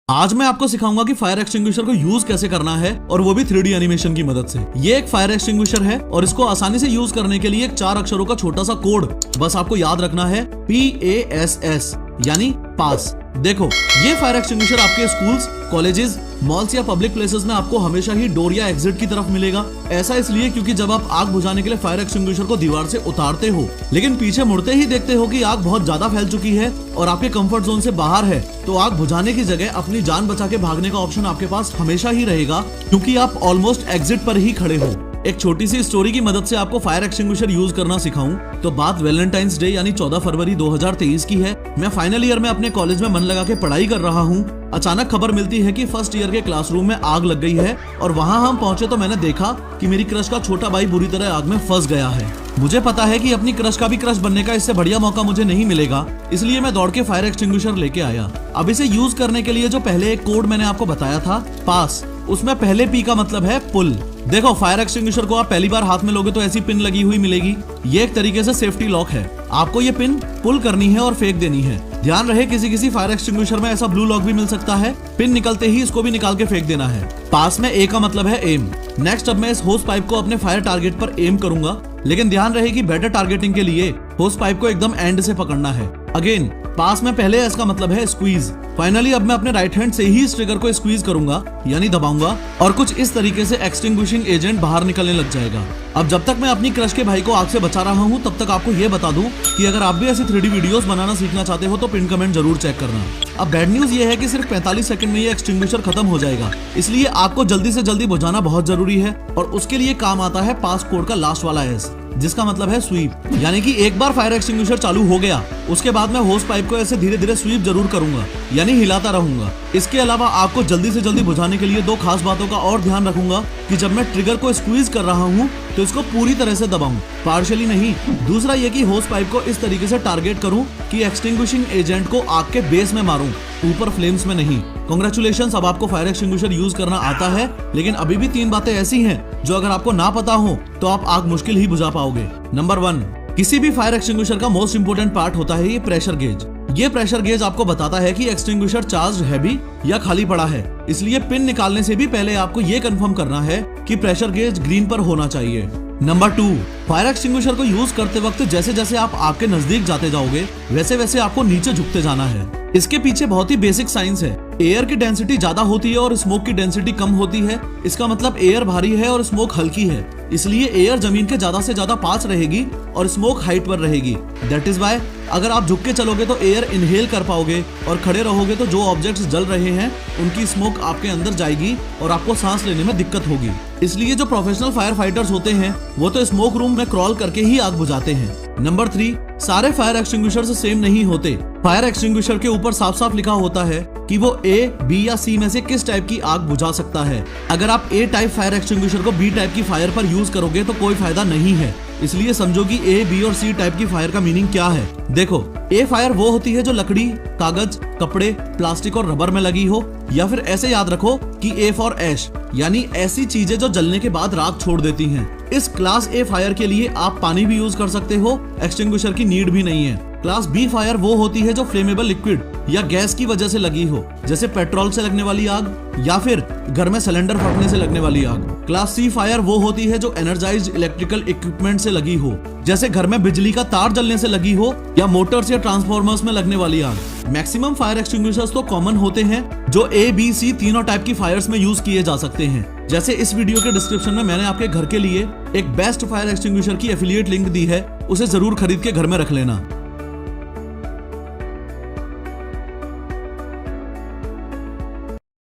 आज मैं आपको सिखाऊंगा कि फायर एक्सटिंग्विशर को यूज कैसे करना है और वो भी 3D एनिमेशन की मदद से। ये एक फायर एक्सटिंग्विशर है और इसको आसानी से यूज करने के लिए एक 4 अक्षरों का छोटा सा कोड बस आपको याद रखना है, PASS यानी पास। देखो, ये फायर एक्सटिंग्विशर आपके स्कूल्स, कॉलेजेस, मॉल्स या पब्लिक प्लेसेस में आपको हमेशा ही डोर या एग्जिट की तरफ मिलेगा। ऐसा इसलिए क्योंकि जब आप आग बुझाने के लिए फायर एक्सटिंग्विशर को दीवार से उतारते हो लेकिन पीछे मुड़ते ही देखते हो कि आग बहुत ज्यादा फैल चुकी है और आपके कंफर्ट जोन से बाहर है, तो आग बुझाने की जगह अपनी जान बचा के भागने का ऑप्शन आपके पास हमेशा ही रहेगा क्योंकि आप ऑलमोस्ट एग्जिट पर ही खड़े हो। एक छोटी सी स्टोरी की मदद से आपको फायर एक्सटिंग्विशर यूज करना सिखाऊं तो बात वैलेंटाइंस डे यानी 14 फरवरी 2023 की है। मैं फाइनल ईयर में अपने कॉलेज में मन लगा के पढ़ाई कर रहा हूँ। अचानक खबर मिलती है कि फर्स्ट ईयर के क्लासरूम में आग लग गई है और वहाँ हम पहुंचे तो मैंने देखा कि मेरी क्रश का छोटा भाई बुरी तरह आग में फंस गया है। मुझे पता है कि अपनी क्रश का भी क्रश बनने का इससे बढ़िया मौका मुझे नहीं मिलेगा, इसलिए मैं दौड़ के फायर एक्सटिंग्विशर लेके आया। अब इसे यूज करने के लिए जो पहले एक कोड मैंने आपको बताया था, पास, उसमें पहले P का मतलब है पुल। देखो, फायर एक्सटिंग्विशर को आप पहली बार हाथ में लोगे तो ऐसी पिन लगी हुई मिलेगी। ये एक तरीके से सेफ्टी लॉक है। आपको ये पिन पुल करनी है और फेंक देनी है। ध्यान रहे, किसी फायर एक्सटिंग्विशर में ऐसा ब्लू लॉक भी मिल सकता है। पिन निकलते ही इसको भी निकाल के फेंक देना है। पास में A का मतलब है एम। नेक्स्ट, अब मैं इस होस पाइप को अपने फायर टारगेट पर एम करूंगा, लेकिन ध्यान रहे कि बेटर टारगेटिंग के लिए होस पाइप को एकदम एंड से पकड़ना है। अगेन, पास में पहले S का मतलब है स्क्वीज। फाइनली अब मैं अपने राइट हैंड से ही इस ट्रिगर को स्क्वीज करूंगा यानी दबाऊंगा और कुछ इस तरीके से एक्सटिंग्विशिंग एजेंट बाहर निकलने लग जाएगा। अब जब तक मैं अपनी क्रश के भाई को आग से बचा रहा हूं तब तक आपको ये बता दूं कि अगर आप भी ऐसी 3D वीडियोस बनाना सीखना चाहते हो तो पिन कमेंट जरूर चेक करना। अब बैड न्यूज ये है कि सिर्फ 45 सेकंड में ये एक्सटिंग्विशर खत्म हो जाएगा, इसलिए आपको जल्दी से जल्दी बुझाना बहुत जरूरी है और उसके लिए काम आता है पास कोड का लास्ट वाला S, जिसका मतलब है स्वीप। यानी कि एक बार फायर एक्सटिंग्विशर चालू हो गया उसके बाद मैं होस पाइप को ऐसे धीरे धीरे स्वीप जरूर करूंगा यानी हिलाता रहूंगा। इसके अलावा आपको जल्दी से जल्दी बुझाने के लिए 2 खास बातों का और ध्यान रखूंगा कि जब मैं ट्रिगर को स्क्वीज कर रहा हूं तो इसको पूरी तरह से दबाऊं, पार्शियली नहीं। दूसरा ये कि होस पाइप को इस तरीके से टारगेट करूं कि एक्सटिंग्विशिंग एजेंट को आग के बेस में मारूं, ऊपर फ्लेम्स में नहीं। कांग्रेचुलेशंस, अब आपको फायर एक्सटिंग्विशर यूज करना आता है, लेकिन अभी भी 3 बातें ऐसी हैं जो अगर आपको ना पता हो तो आप आग मुश्किल ही बुझा पाओगे। नंबर 1, किसी भी फायर एक्सटिंग्विशर का मोस्ट इंपोर्टेंट पार्ट होता है ये प्रेशर गेज। ये प्रेशर गेज आपको बताता है कि एक्सटिंग्विशर चार्ज्ड है भी या खाली पड़ा है, इसलिए पिन निकालने से भी पहले आपको ये कंफर्म करना है कि प्रेशर गेज ग्रीन पर होना चाहिए। नंबर 2, फायर एक्सटिंग्विशर को यूज करते वक्त जैसे जैसे आप आग के नजदीक जाते जाओगे वैसे वैसे आपको नीचे झुकते जाना है। इसके पीछे बहुत ही बेसिक साइंस है। एयर की डेंसिटी ज्यादा होती है और स्मोक की डेंसिटी कम होती है। इसका मतलब एयर भारी है और स्मोक हल्की है, इसलिए एयर जमीन के ज्यादा से ज्यादा पास रहेगी और स्मोक हाइट पर रहेगी। दैट इज वाई अगर आप झुक के चलोगे तो एयर इनहेल कर पाओगे और खड़े रहोगे तो जो ऑब्जेक्ट्स जल रहे हैं उनकी स्मोक आपके अंदर जाएगी और आपको सांस लेने में दिक्कत होगी। इसलिए जो प्रोफेशनल फायर फाइटर्स होते हैं वो तो स्मोक रूम में क्रॉल करके ही आग बुझाते हैं। नंबर 3, सारे फायर एक्सटिंग्विशर सेम नहीं होते। फायर एक्सटिंग्विशर के ऊपर साफ साफ लिखा होता है कि वो A, B या C में से किस टाइप की आग बुझा सकता है। अगर आप A टाइप फायर एक्सटिंग्विशर को B टाइप की फायर पर यूज करोगे तो कोई फायदा नहीं है। इसलिए समझो कि A, B और C टाइप की फायर का मीनिंग क्या है। देखो, A फायर वो होती है जो लकड़ी, कागज, कपड़े, प्लास्टिक और रबर में लगी हो, या फिर ऐसे याद रखो कि A फॉर ऐश यानी ऐसी चीजें जो जलने के बाद राख छोड़ देती हैं। इस क्लास A फायर के लिए आप पानी भी यूज कर सकते हो, एक्सटिंग्विशर की नीड भी नहीं है। क्लास B फायर वो होती है जो फ्लेमेबल लिक्विड या गैस की वजह से लगी हो, जैसे पेट्रोल से लगने वाली आग या फिर घर में सिलेंडर फटने से लगने वाली आग। क्लास C फायर वो होती है जो एनर्जाइज्ड इलेक्ट्रिकल इक्विपमेंट से लगी हो, जैसे घर में बिजली का तार जलने से लगी हो या मोटर्स या ट्रांसफॉर्मर्स में लगने वाली आग। मैक्सिमम फायर एक्सटिंग्विशर्स तो कॉमन होते हैं जो A, B, C तीनों टाइप की फायर्स में यूज किए जा सकते हैं। जैसे इस वीडियो के डिस्क्रिप्शन में मैंने आपके घर के लिए एक बेस्ट फायर एक्सटिंग्विशर की एफिलिएट लिंक दी है, उसे जरूर खरीद के घर में रख लेना।